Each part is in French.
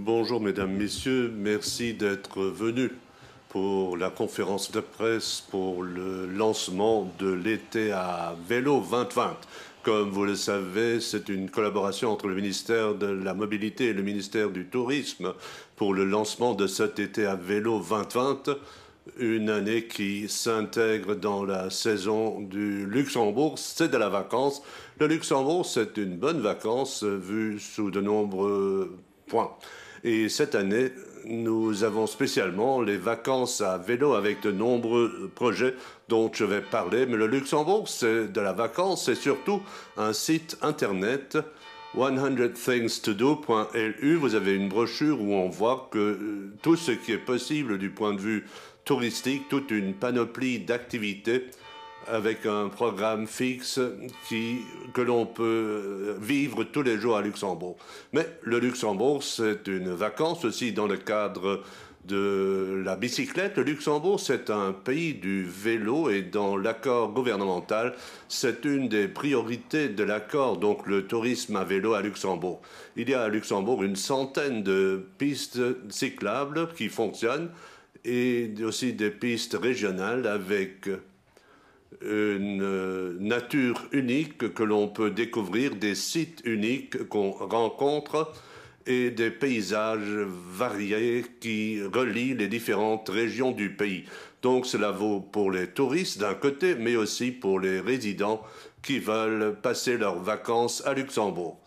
Bonjour mesdames, messieurs, merci d'être venus pour la conférence de presse pour le lancement de l'été à vélo 2020. Comme vous le savez, c'est une collaboration entre le ministère de la Mobilité et le ministère du Tourisme pour le lancement de cet été à vélo 2020, une année qui s'intègre dans la saison du Luxembourg. C'est de la vacance. Le Luxembourg, c'est une bonne vacance vue sous de nombreux points. Et cette année, nous avons spécialement les vacances à vélo avec de nombreux projets dont je vais parler. Mais le Luxembourg, c'est de la vacance, c'est surtout un site internet 100thingstodo.lu. Vous avez une brochure où on voit que tout ce qui est possible du point de vue touristique, toute une panoplie d'activités avec un programme fixe que l'on peut vivre tous les jours à Luxembourg. Mais le Luxembourg, c'est une vacance aussi dans le cadre de la bicyclette. Le Luxembourg, c'est un pays du vélo et dans l'accord gouvernemental, c'est une des priorités de l'accord, donc le tourisme à vélo à Luxembourg. Il y a à Luxembourg une centaine de pistes cyclables qui fonctionnent et aussi des pistes régionales avec une nature unique que l'on peut découvrir, des sites uniques qu'on rencontre et des paysages variés qui relient les différentes régions du pays. Donc cela vaut pour les touristes d'un côté, mais aussi pour les résidents qui veulent passer leurs vacances à Luxembourg.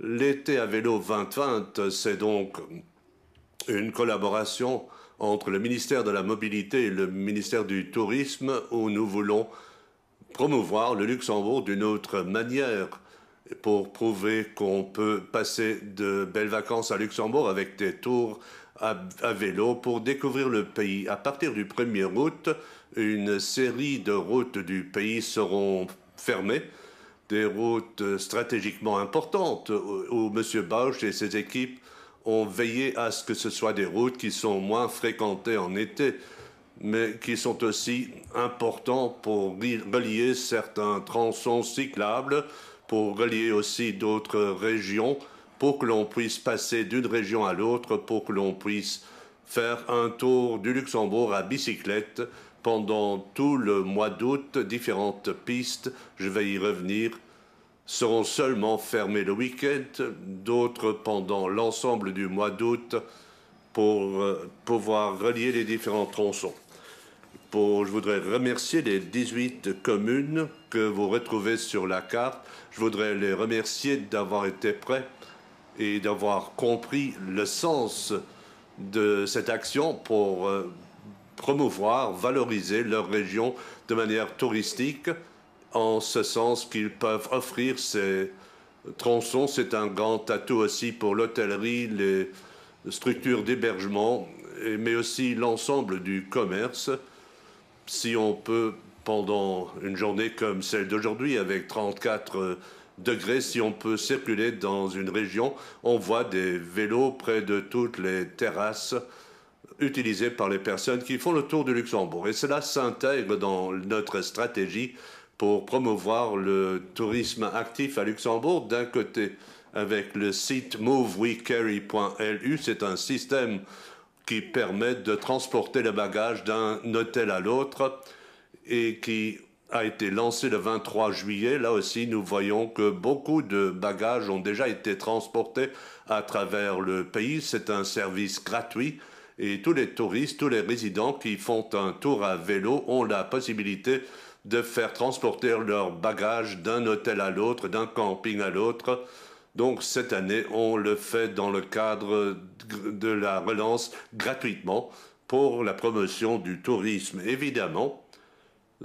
L'été à vélo 2020, c'est donc une collaboration entre le ministère de la Mobilité et le ministère du Tourisme où nous voulons promouvoir le Luxembourg d'une autre manière pour prouver qu'on peut passer de belles vacances à Luxembourg avec des tours à vélo pour découvrir le pays. À partir du 1er août, une série de routes du pays seront fermées, des routes stratégiquement importantes où M. Bausch et ses équipes ont veillé à ce que ce soit des routes qui sont moins fréquentées en été, mais qui sont aussi importants pour relier certains tronçons cyclables, pour relier aussi d'autres régions, pour que l'on puisse passer d'une région à l'autre, pour que l'on puisse faire un tour du Luxembourg à bicyclette pendant tout le mois d'août. Différentes pistes, je vais y revenir, seront seulement fermées le week-end, d'autres pendant l'ensemble du mois d'août pour pouvoir relier les différents tronçons. Je voudrais remercier les 18 communes que vous retrouvez sur la carte. Je voudrais les remercier d'avoir été prêts et d'avoir compris le sens de cette action pour promouvoir, valoriser leur région de manière touristique, en ce sens qu'ils peuvent offrir ces tronçons. C'est un grand atout aussi pour l'hôtellerie, les structures d'hébergement, mais aussi l'ensemble du commerce. Si on peut, pendant une journée comme celle d'aujourd'hui, avec 34 degrés, si on peut circuler dans une région, on voit des vélos près de toutes les terrasses utilisées par les personnes qui font le tour du Luxembourg. Et cela s'intègre dans notre stratégie pour promouvoir le tourisme actif à Luxembourg. D'un côté, avec le site movewecarry.lu, c'est un système qui permet de transporter le bagage d'un hôtel à l'autre et qui a été lancé le 23 juillet. Là aussi, nous voyons que beaucoup de bagages ont déjà été transportés à travers le pays. C'est un service gratuit et tous les touristes, tous les résidents qui font un tour à vélo ont la possibilité de faire transporter leurs bagages d'un hôtel à l'autre, d'un camping à l'autre. Donc cette année, on le fait dans le cadre de la relance gratuitement pour la promotion du tourisme. Évidemment,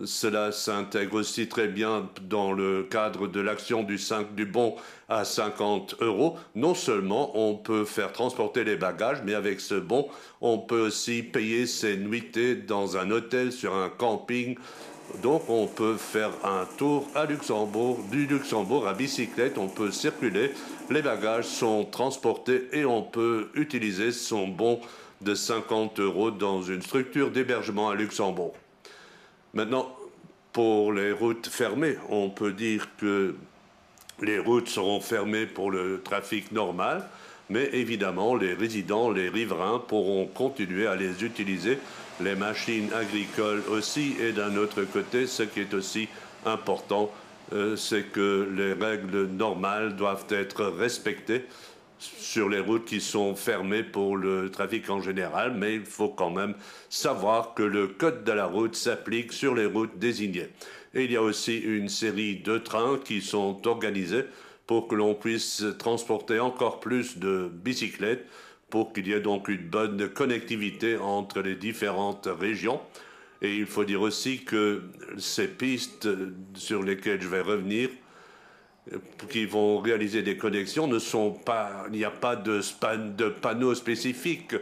cela s'intègre aussi très bien dans le cadre de l'action du bon à 50 €. Non seulement on peut faire transporter les bagages, mais avec ce bon, on peut aussi payer ses nuitées dans un hôtel, sur un camping. Donc on peut faire un tour à Luxembourg, du Luxembourg à bicyclette, on peut circuler, les bagages sont transportés et on peut utiliser son bon de 50 € dans une structure d'hébergement à Luxembourg. Maintenant, pour les routes fermées, on peut dire que les routes seront fermées pour le trafic normal, mais évidemment les résidents, les riverains pourront continuer à les utiliser, les machines agricoles aussi, et d'un autre côté, ce qui est aussi important, c'est que les règles normales doivent être respectées sur les routes qui sont fermées pour le trafic en général, mais il faut quand même savoir que le code de la route s'applique sur les routes désignées. Et il y a aussi une série de trains qui sont organisés pour que l'on puisse transporter encore plus de bicyclettes, pour qu'il y ait donc une bonne connectivité entre les différentes régions. Et il faut dire aussi que ces pistes sur lesquelles je vais revenir, qui vont réaliser des connexions, ne sont pas, il n'y a pas de panneaux spécifiques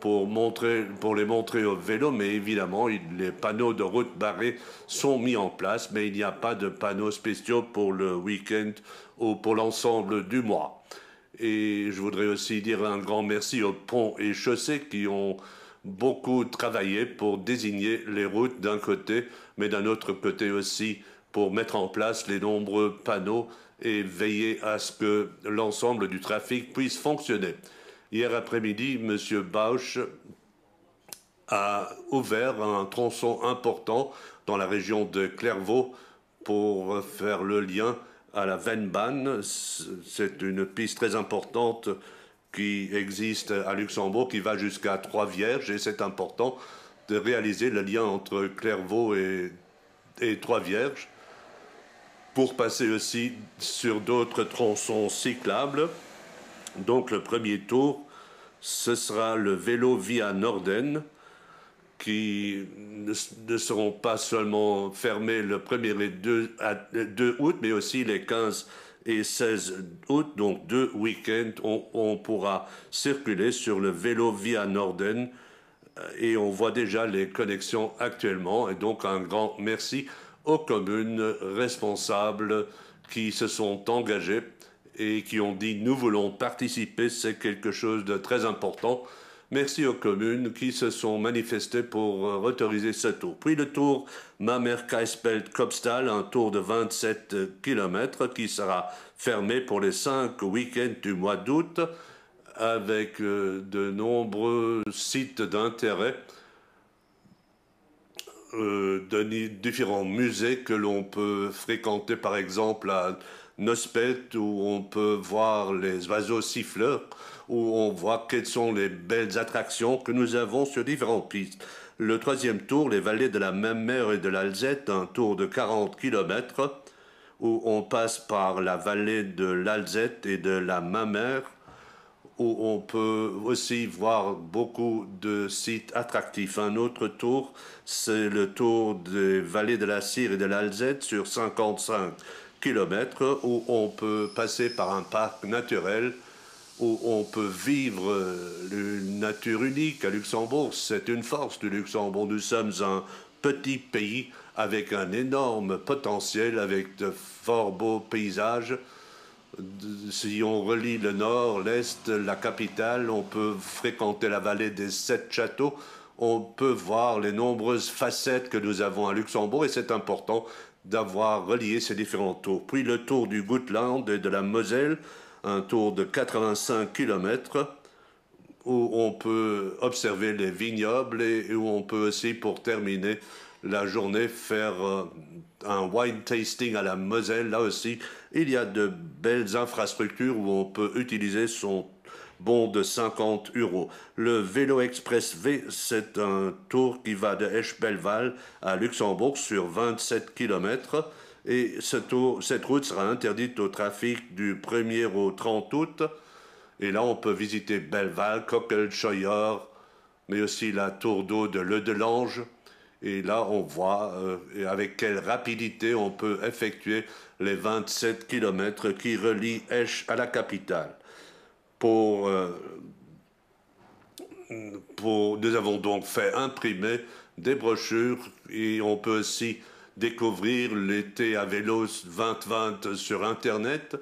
pour les montrer au vélo, mais évidemment, les panneaux de route barrés sont mis en place, mais il n'y a pas de panneaux spéciaux pour le week-end ou pour l'ensemble du mois. Et je voudrais aussi dire un grand merci aux ponts et chaussées qui ont beaucoup travaillé pour désigner les routes d'un côté, mais d'un autre côté aussi pour mettre en place les nombreux panneaux et veiller à ce que l'ensemble du trafic puisse fonctionner. Hier après-midi, M. Bausch a ouvert un tronçon important dans la région de Clairvaux pour faire le lien à la Vennbahn. C'est une piste très importante qui existe à Luxembourg, qui va jusqu'à Trois-Vierges, et c'est important de réaliser le lien entre Clairvaux et Trois-Vierges pour passer aussi sur d'autres tronçons cyclables. Donc le premier tour, ce sera le vélo via Norden, qui ne seront pas seulement fermés le 1er et 2 août, mais aussi les 15 et 16 août, donc 2 week-ends, on pourra circuler sur le vélo via Norden, et on voit déjà les connexions actuellement, et donc un grand merci aux communes responsables qui se sont engagées et qui ont dit « nous voulons participer, c'est quelque chose de très important ». Merci aux communes qui se sont manifestées pour autoriser ce tour. Puis le tour Mammer-Kaispelt-Kopstal, un tour de 27 km qui sera fermé pour les 5 week-ends du mois d'août, avec de nombreux sites d'intérêt, de différents musées que l'on peut fréquenter, par exemple à Nospet, où on peut voir les oiseaux siffleurs, où on voit quelles sont les belles attractions que nous avons sur différentes pistes. Le troisième tour, les vallées de la Mammer et de l'Alzette, un tour de 40 km, où on passe par la vallée de l'Alzette et de la Mammer, où on peut aussi voir beaucoup de sites attractifs. Un autre tour, c'est le tour des vallées de la Cire et de l'Alzette sur 55 km, où on peut passer par un parc naturel, où on peut vivre une nature unique à Luxembourg. C'est une force du Luxembourg. Nous sommes un petit pays avec un énorme potentiel, avec de fort beaux paysages. Si on relie le nord, l'est, la capitale, on peut fréquenter la vallée des 7 châteaux, on peut voir les nombreuses facettes que nous avons à Luxembourg, et c'est important d'avoir relié ces différents tours. Puis le tour du Gutland et de la Moselle, un tour de 85 km, où on peut observer les vignobles et où on peut aussi, pour terminer la journée, faire un wine tasting à la Moselle. Là aussi, il y a de belles infrastructures où on peut utiliser son bon de 50 €. Le Vélo Express V, c'est un tour qui va de Esch-Belval à Luxembourg sur 27 km. Et cette route sera interdite au trafic du 1er au 30 août. Et là, on peut visiter Belval, Coquelscheuer, mais aussi la tour d'eau de Leudelange. Et là, on voit avec quelle rapidité on peut effectuer les 27 km qui relient Esch à la capitale. Nous avons donc fait imprimer des brochures et on peut aussi découvrir l'été à vélo 2020 sur Internet.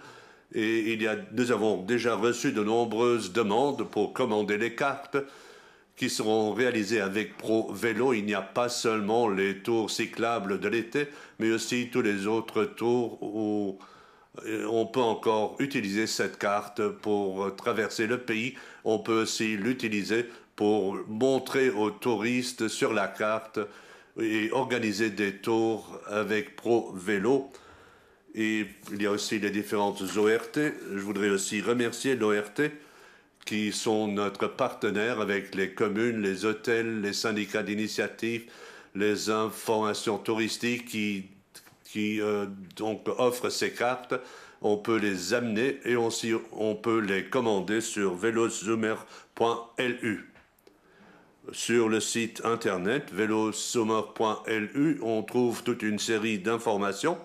Et nous avons déjà reçu de nombreuses demandes pour commander les cartes qui seront réalisées avec Pro Vélo. Il n'y a pas seulement les tours cyclables de l'été, mais aussi tous les autres tours où On peut encore utiliser cette carte pour traverser le pays. On peut aussi l'utiliser pour montrer aux touristes sur la carte et organiser des tours avec Pro Vélo. Et il y a aussi les différentes ORT. Je voudrais aussi remercier l'ORT qui sont notre partenaire avec les communes, les hôtels, les syndicats d'initiative, les informations touristiques qui donc offrent ces cartes. On peut les amener et aussi on peut les commander sur velozoomer.lu. Sur le site internet velozoomer.lu, on trouve toute une série d'informations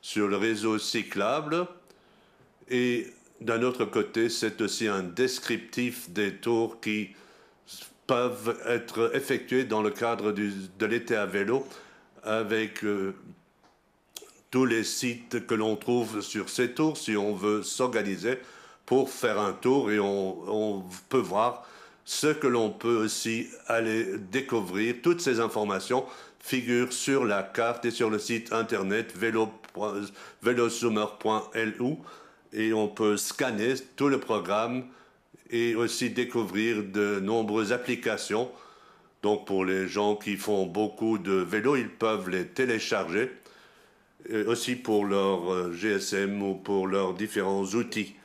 sur le réseau cyclable et d'un autre côté, c'est aussi un descriptif des tours qui peuvent être effectués dans le cadre de l'été à vélo avec tous les sites que l'on trouve sur ces tours si on veut s'organiser pour faire un tour et on peut voir ce que l'on peut aussi aller découvrir. Toutes ces informations figurent sur la carte et sur le site internet velozoomer.lu et on peut scanner tout le programme et aussi découvrir de nombreuses applications. Donc pour les gens qui font beaucoup de vélo, ils peuvent les télécharger aussi pour leur GSM ou pour leurs différents outils.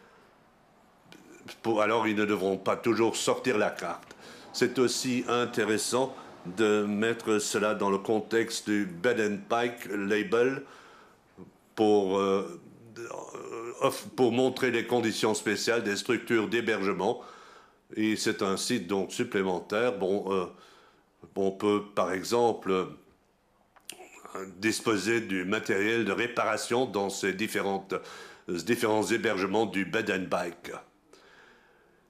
Alors ils ne devront pas toujours sortir la carte. C'est aussi intéressant de mettre cela dans le contexte du Bed and Bike Label pour montrer les conditions spéciales des structures d'hébergement. Et c'est un site donc supplémentaire. On peut par exemple disposer du matériel de réparation dans ces différents hébergements du Bed and Bike.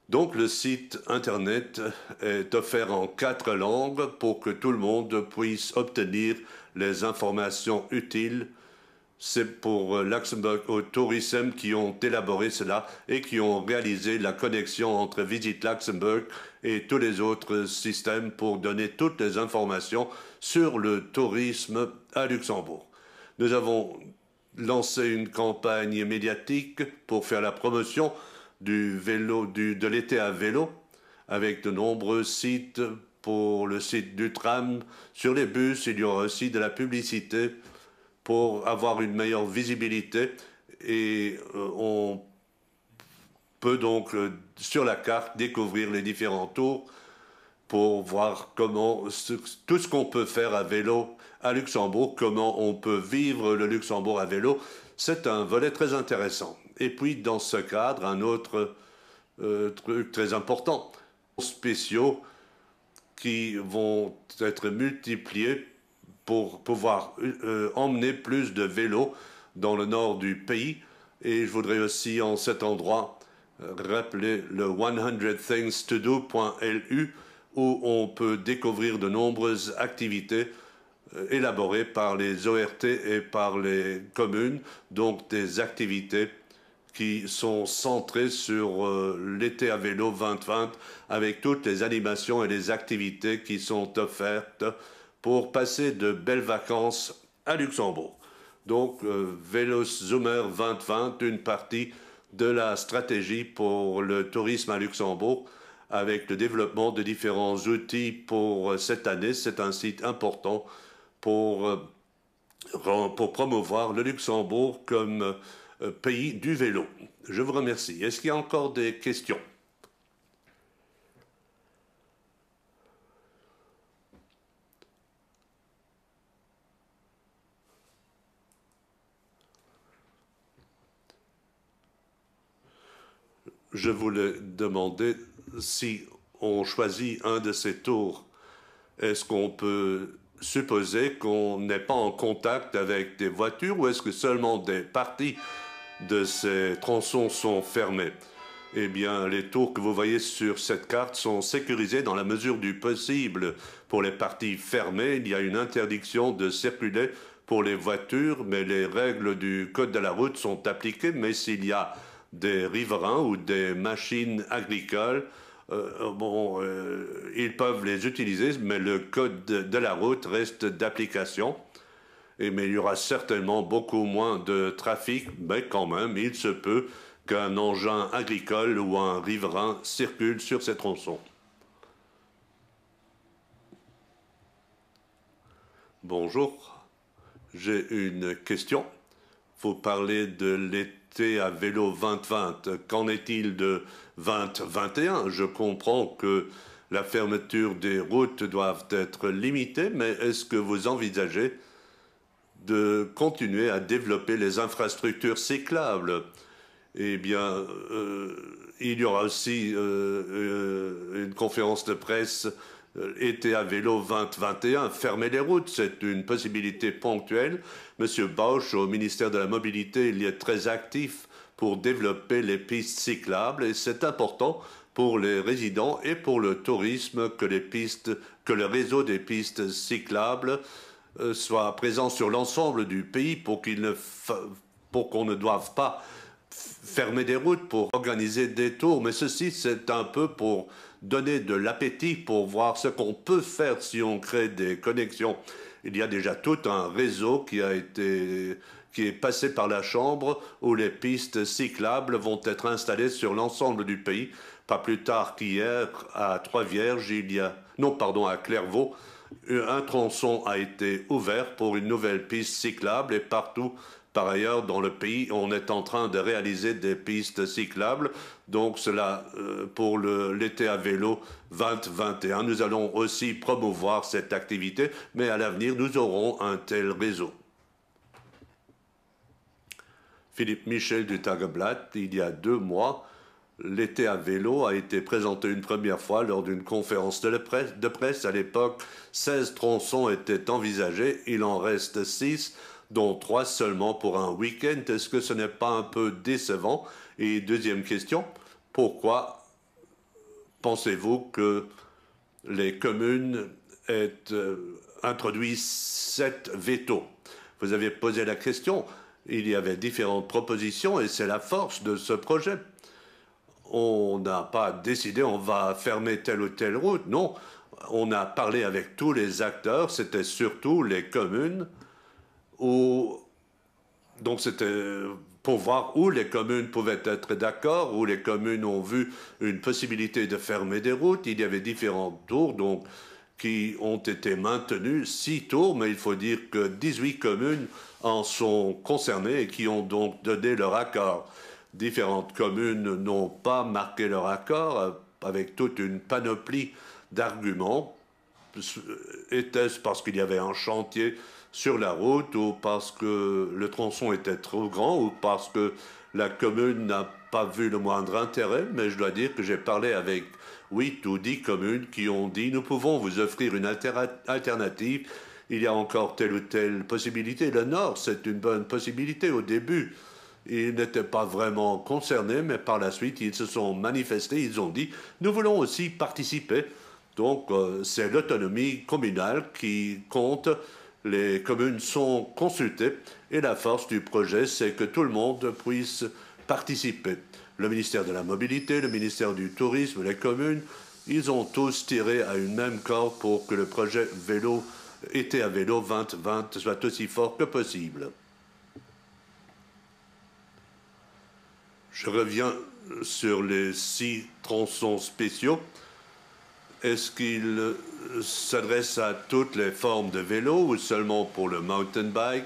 Donc le site internet est offert en 4 langues pour que tout le monde puisse obtenir les informations utiles. C'est pour Luxembourg Tourism qui ont élaboré cela et qui ont réalisé la connexion entre Visit Luxembourg et tous les autres systèmes pour donner toutes les informations sur le tourisme à Luxembourg. Nous avons lancé une campagne médiatique pour faire la promotion de l'été à vélo avec de nombreux sites. Pour le site du tram, sur les bus, il y aura aussi de la publicité pour avoir une meilleure visibilité et on peut donc sur la carte découvrir les différents tours pour voir tout ce qu'on peut faire à vélo à Luxembourg, comment on peut vivre le Luxembourg à vélo. C'est un volet très intéressant. Et puis dans ce cadre, un autre truc très important, spéciaux qui vont être multipliés pour pouvoir emmener plus de vélos dans le nord du pays. Et je voudrais aussi en cet endroit rappeler le 100thingstodo.lu où on peut découvrir de nombreuses activités élaborées par les ORT et par les communes, donc des activités qui sont centrées sur l'été à vélo 2020 avec toutes les animations et les activités qui sont offertes pour passer de belles vacances à Luxembourg. Donc, VéloZoomer 2020, une partie de la stratégie pour le tourisme à Luxembourg, avec le développement de différents outils pour cette année. C'est un site important pour promouvoir le Luxembourg comme pays du vélo. Je vous remercie. Est-ce qu'il y a encore des questions? Je voulais demander si on choisit un de ces tours, est-ce qu'on peut supposer qu'on n'est pas en contact avec des voitures ou est-ce que seulement des parties de ces tronçons sont fermées? Eh bien, les tours que vous voyez sur cette carte sont sécurisés dans la mesure du possible. Pour les parties fermées, il y a une interdiction de circuler pour les voitures, mais les règles du code de la route sont appliquées. Mais s'il y a des riverains ou des machines agricoles, ils peuvent les utiliser, mais le code de la route reste d'application. mais il y aura certainement beaucoup moins de trafic, mais quand même, il se peut qu'un engin agricole ou un riverain circule sur ces tronçons. Bonjour, j'ai une question. Vous parlez de l'été à vélo 2020. Qu'en est-il de 2021? Je comprends que la fermeture des routes doit être limitée, mais est-ce que vous envisagez de continuer à développer les infrastructures cyclables? Eh bien, il y aura aussi une conférence de presse été à vélo 2021. Fermer les routes, c'est une possibilité ponctuelle. Monsieur Bausch, au ministère de la Mobilité, il y est très actif pour développer les pistes cyclables et c'est important pour les résidents et pour le tourisme que le réseau des pistes cyclables soit présent sur l'ensemble du pays pour qu'on ne doive pas fermer des routes pour organiser des tours, mais ceci c'est un peu pour donner de l'appétit pour voir ce qu'on peut faire si on crée des connexions. Il y a déjà tout un réseau qui est passé par la Chambre où les pistes cyclables vont être installées sur l'ensemble du pays. Pas plus tard qu'hier, à Trois-Vierges, à Clairvaux, un tronçon a été ouvert pour une nouvelle piste cyclable et partout par ailleurs, dans le pays, on est en train de réaliser des pistes cyclables. Donc cela, pour l'été à vélo 2021, nous allons aussi promouvoir cette activité, mais à l'avenir, nous aurons un tel réseau. Philippe Michel du Tageblatt, il y a 2 mois, l'été à vélo a été présenté une première fois lors d'une conférence de presse. À l'époque, 16 tronçons étaient envisagés, il en reste 6. Dont 3 seulement pour un week-end. Est-ce que ce n'est pas un peu décevant? Et deuxième question, pourquoi pensez-vous que les communes aient introduit 7 vétos? Vous avez posé la question, il y avait différentes propositions et c'est la force de ce projet. On n'a pas décidé on va fermer telle ou telle route, non. On a parlé avec tous les acteurs, c'était surtout les communes. Donc c'était pour voir où les communes pouvaient être d'accord, où les communes ont vu une possibilité de fermer des routes. Il y avait différents tours donc, qui ont été maintenus, 6 tours, mais il faut dire que 18 communes en sont concernées et qui ont donc donné leur accord. Différentes communes n'ont pas marqué leur accord avec toute une panoplie d'arguments. Était-ce parce qu'il y avait un chantier sur la route ou parce que le tronçon était trop grand ou parce que la commune n'a pas vu le moindre intérêt, mais je dois dire que j'ai parlé avec 8 ou 10 communes qui ont dit nous pouvons vous offrir une alternative, il y a encore telle ou telle possibilité. Le Nord, c'est une bonne possibilité au début. Ils n'étaient pas vraiment concernés, mais par la suite, ils se sont manifestés, ils ont dit nous voulons aussi participer. Donc c'est l'autonomie communale qui compte. Les communes sont consultées et la force du projet, c'est que tout le monde puisse participer. Le ministère de la Mobilité, le ministère du Tourisme, les communes, ils ont tous tiré à une même corde pour que le projet été à vélo 2020 soit aussi fort que possible. Je reviens sur les 6 tronçons spéciaux. Est-ce qu'il s'adresse à toutes les formes de vélo ou seulement pour le mountain bike?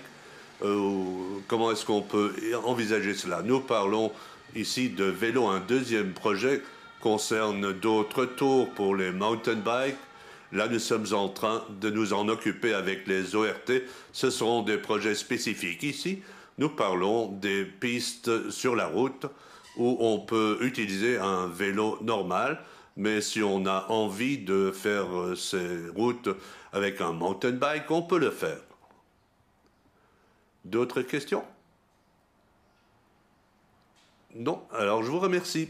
Comment est-ce qu'on peut envisager cela? Nous parlons ici de vélo. Un deuxième projet concerne d'autres tours pour les mountain bikes. Là, nous sommes en train de nous en occuper avec les ORT. Ce seront des projets spécifiques. Ici, nous parlons des pistes sur la route où on peut utiliser un vélo normal. Mais si on a envie de faire ces routes avec un mountain bike, on peut le faire. D'autres questions? Non? Alors je vous remercie.